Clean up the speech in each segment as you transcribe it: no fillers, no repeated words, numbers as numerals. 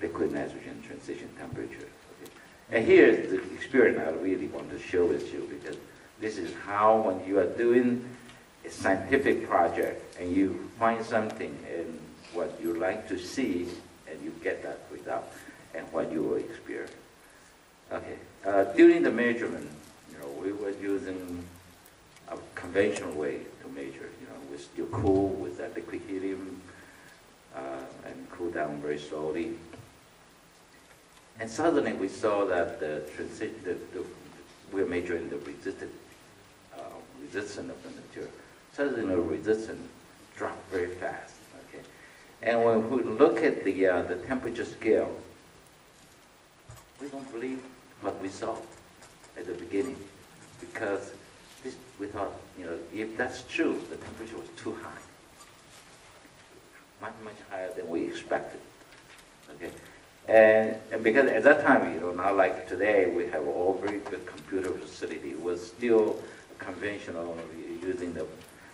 liquid nitrogen transition temperature. Okay? And here's the experiment I really want to share with you, because this is how, when you are doing a scientific project and you find something in what you like to see and you get that result, and what you will experience. Okay, during the measurement, we were using a conventional way to measure. We still cool with that liquid helium and cool down very slowly. And suddenly we saw that we're measuring the resistance of the material. Suddenly the resistance dropped very fast. Okay, and when we look at the temperature scale, we don't believe what we saw at the beginning, because we thought, if that's true, the temperature was too high, much higher than we expected. Okay, and because at that time, not like today, we have all very good computer facility. It was still conventional, using the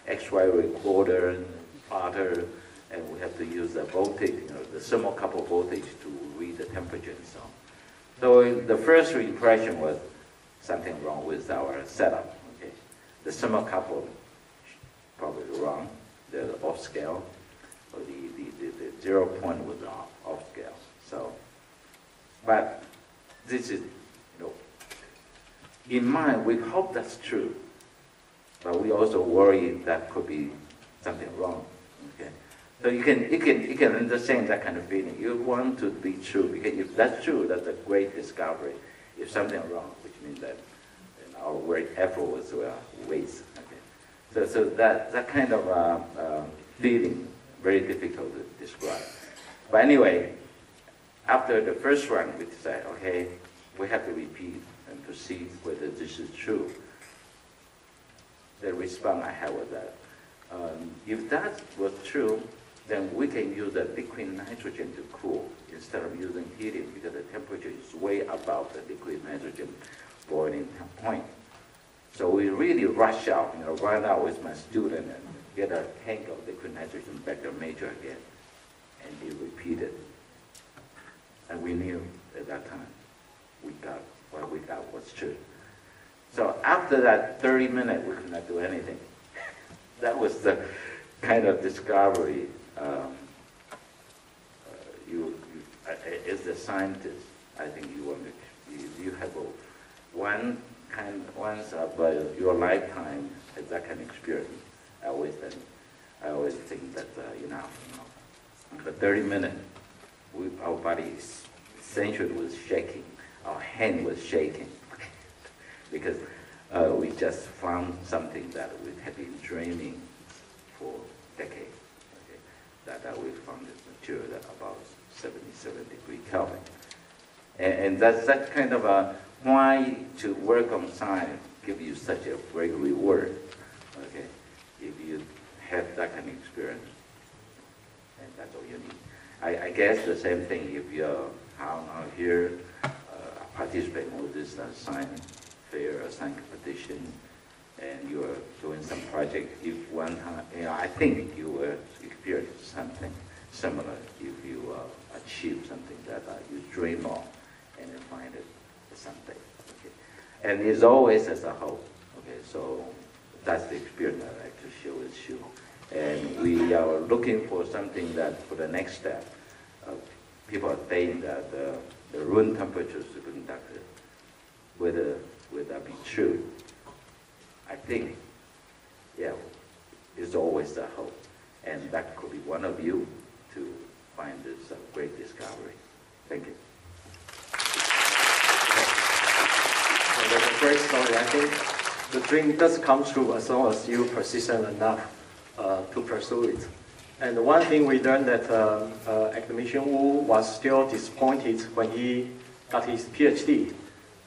X-ray recorder and plotter, and we have to use the voltage, the thermocouple voltage to read the temperature and so on. So the first impression was something wrong with our setup. Okay, the thermocouple probably wrong, the off scale, or the 0 point was off scale. So, but this is, in mind, we hope that's true, but we also worry that could be something wrong. Okay, so you can understand that kind of feeling. You want to be true, because if that's true, that's a great discovery. If something wrong, which means that our great effort was waste. Okay, so that kind of feeling, very difficult to describe. But anyway, after the first run, we decided, okay, we have to repeat and to see whether this is true. The response I had was that if that was true, then we can use the liquid nitrogen to cool instead of using helium, because the temperature is way above the liquid nitrogen boiling point. So we really rush out, run out with my student and get a tank of liquid nitrogen back to measure again, and he repeated. And we knew at that time what we got was true. So after that 30 minutes, we could not do anything. That was the kind of discovery. As a scientist, I think you have once of your lifetime as that kind of experience. I always think that for 30 minutes, our body essentially was shaking, our hand was shaking, because we just found something that we had been dreaming for decades. Okay? That we found this material at about 77 degrees Kelvin. And that's that kind of why to work on science give you such a great reward. Okay, if you have that kind of experience, and that's all you need. I guess the same thing if you're out here participating with this science fair or science competition, and you are doing some project. If one time, I think you will experience something similar if you achieve something that you dream of and then find it someday. Okay, and it's always as a hope. Okay, so that's the experience I like to share with you. And we are looking for something that for the next step. People are saying that the room temperature superconductor, whether would that be true? I think, yeah, it's always the hope, and that could be one of you to find this great discovery. Thank you. So that's a great story. I think the dream does come true as long as you persistent enough to pursue it. And one thing we learned that academician Wu was still disappointed when he got his PhD.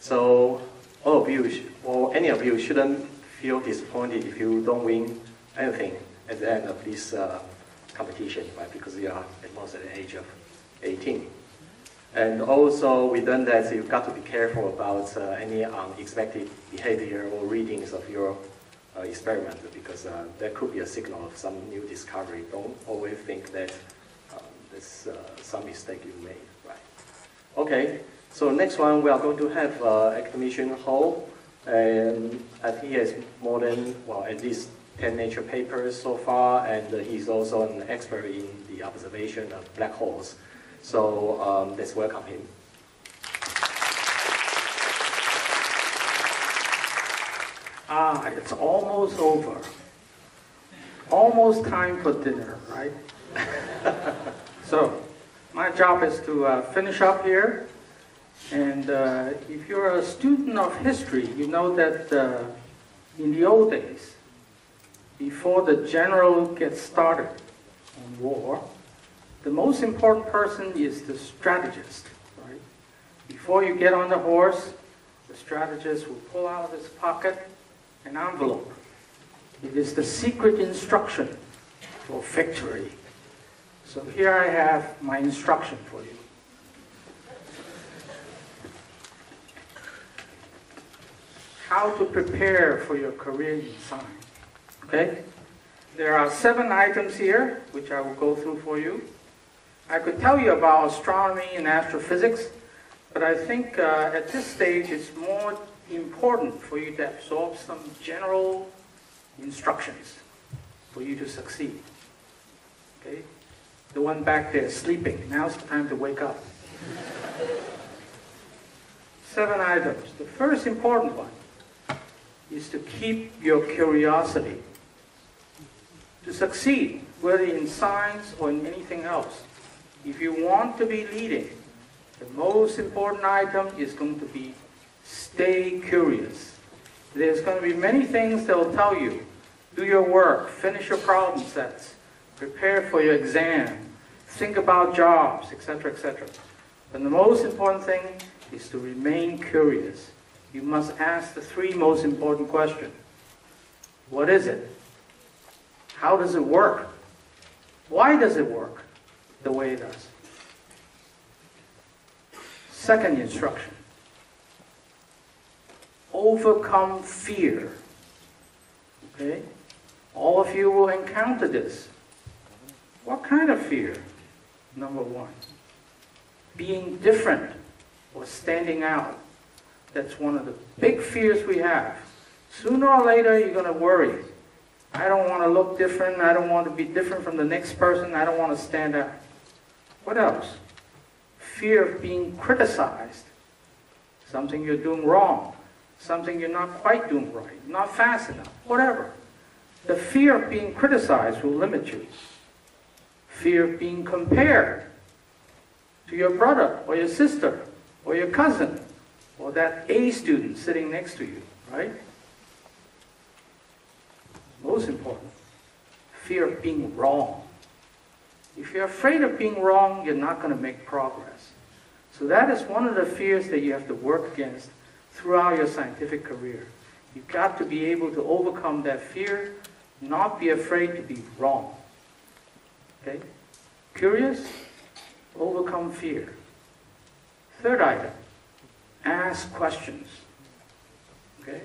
So all of you, or any of you, shouldn't feel disappointed if you don't win anything at the end of this competition, right? Because you are at most at the age of 18. And also, we learned that you've got to be careful about any unexpected behavior or readings of your experiment, because that could be a signal of some new discovery. Don't always think that there's some mistake you made, right? Okay, so next one we are going to have academician Ho, and I think he has more than, well, at least 10 Nature papers so far, and he's also an expert in the observation of black holes. So let's welcome him. It's almost over. Almost time for dinner, right? So, my job is to finish up here. And if you're a student of history, you know that in the old days, before the general gets started on war, the most important person is the strategist, right? Before you get on the horse, the strategist will pull out of his pocket an envelope. It is the secret instruction for victory. So here I have my instruction for you. How to prepare for your career in science. Okay? There are 7 items here, which I will go through for you. I could tell you about astronomy and astrophysics, but I think at this stage it's more important for you to absorb some general instructions for you to succeed. Okay? The one back there sleeping, now's the time to wake up. 7 items. The first important one is to keep your curiosity. To succeed, whether in science or in anything else, if you want to be leading, the most important item is going to be stay curious. There's going to be many things that will tell you, do your work, finish your problem sets, prepare for your exam, think about jobs, etc., etc. But the most important thing is to remain curious. You must ask the 3 most important questions. What is it? How does it work? Why does it work the way it does? Second instruction. Overcome fear. Okay? All of you will encounter this. What kind of fear? Number 1. Being different or standing out. That's one of the big fears we have. Sooner or later, you're going to worry. I don't want to look different. I don't want to be different from the next person. I don't want to stand out. What else? Fear of being criticized. Something you're doing wrong. Something you're not quite doing right. Not fast enough. Whatever. The fear of being criticized will limit you. Fear of being compared to your brother or your sister or your cousin or that A student sitting next to you, right? Most important, fear of being wrong. If you're afraid of being wrong, you're not going to make progress. So that is one of the fears that you have to work against throughout your scientific career. You've got to be able to overcome that fear, not be afraid to be wrong. Okay? Curious, overcome fear. Third item, ask questions. Okay?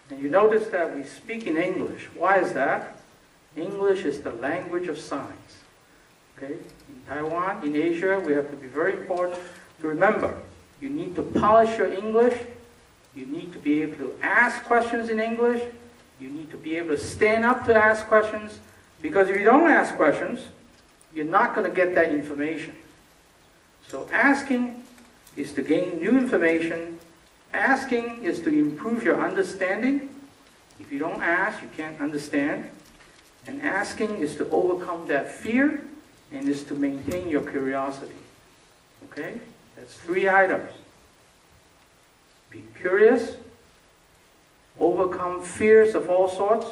And you notice that we speak in English. Why is that? English is the language of science. Okay? In Taiwan, in Asia, we have to be very important to remember. You need to polish your English. You need to be able to ask questions in English. You need to be able to stand up to ask questions. Because if you don't ask questions, you're not going to get that information. So asking is to gain new information. Asking is to improve your understanding. If you don't ask, you can't understand. And asking is to overcome that fear and is to maintain your curiosity. Okay? That's 3 items. Be curious, overcome fears of all sorts,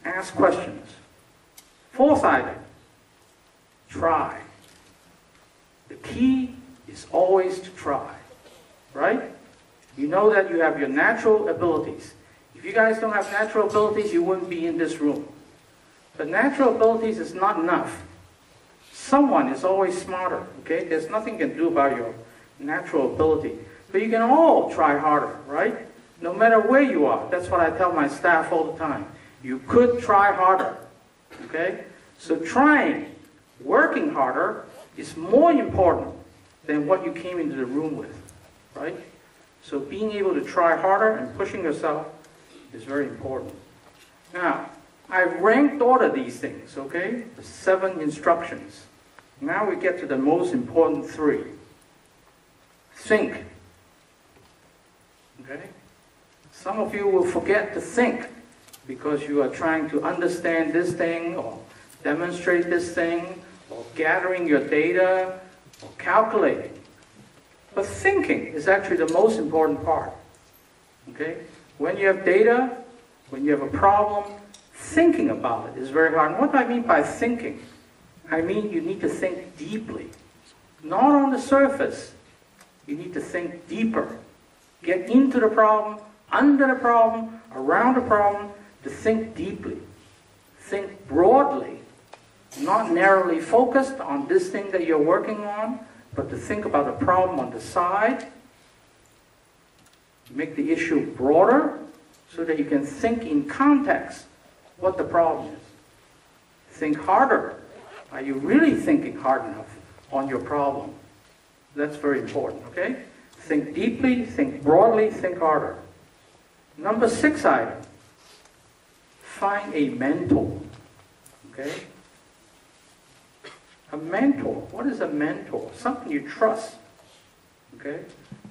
ask questions. 4th item, try. The key is always to try, right? You know that you have your natural abilities. If you guys don't have natural abilities, you wouldn't be in this room. But natural abilities is not enough. Someone is always smarter, okay? There's nothing you can do about your natural ability. But you can all try harder, right? No matter where you are. That's what I tell my staff all the time. You could try harder, okay? So trying, working harder is more important than what you came into the room with, right? So being able to try harder and pushing yourself is very important. Now, I've ranked order these things, okay? The 7 instructions. Now we get to the most important 3. Think. Okay? Some of you will forget to think because you are trying to understand this thing or demonstrate this thing or gathering your data or calculating. But thinking is actually the most important part. Okay? When you have data, when you have a problem, thinking about it is very hard. And what do I mean by thinking? I mean you need to think deeply. Not on the surface. You need to think deeper. Get into the problem, under the problem, around the problem, to think deeply. Think broadly. Not narrowly focused on this thing that you're working on, but to think about the problem on the side. Make the issue broader so that you can think in context what the problem is. Think harder. Are you really thinking hard enough on your problem? That's very important, okay? Think deeply, think broadly, think harder. Number 6 item. Find a mentor, okay? A mentor. What is a mentor? Something you trust, okay?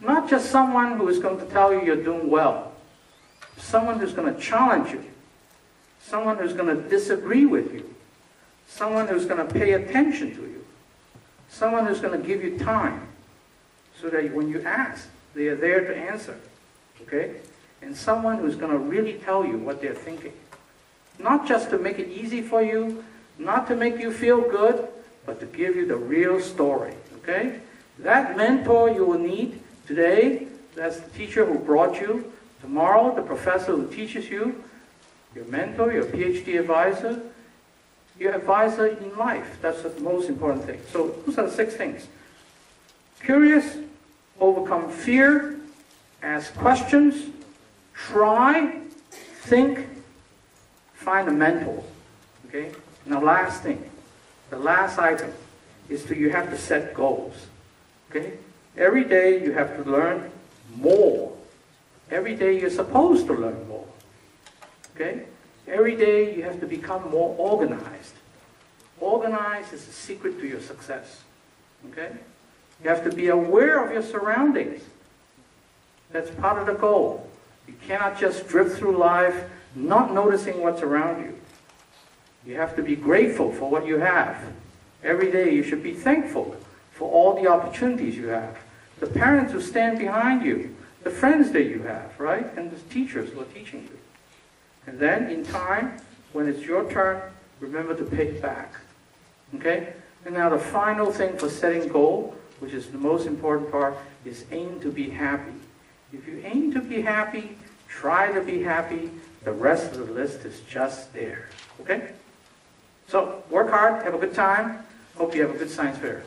Not just someone who is going to tell you you're doing well. Someone who's going to challenge you. Someone who's going to disagree with you. Someone who's going to pay attention to you. Someone who's going to give you time so that when you ask, they are there to answer, okay? And someone who's going to really tell you what they're thinking. Not just to make it easy for you, not to make you feel good, but to give you the real story, okay? That mentor you will need today, that's the teacher who brought you. Tomorrow, the professor who teaches you, your mentor, your PhD advisor, your advisor in life. That's the most important thing. So those are the 6 things. Curious, overcome fear, ask questions, try, think, find a mentor. Okay? Now last thing, the last item is that you have to set goals. Okay? Every day you have to learn more. Every day you're supposed to learn more. Okay? Every day you have to become more organized. Organized is the secret to your success. Okay? You have to be aware of your surroundings. That's part of the goal. You cannot just drift through life not noticing what's around you. You have to be grateful for what you have. Every day you should be thankful for all the opportunities you have. The parents who stand behind you, the friends that you have, right? And the teachers who are teaching you. And then in time, when it's your turn, remember to pay it back. Okay? And now the final thing for setting goal, which is the most important part, is aim to be happy. If you aim to be happy, try to be happy, the rest of the list is just there. Okay? So, work hard, have a good time. Hope you have a good science fair.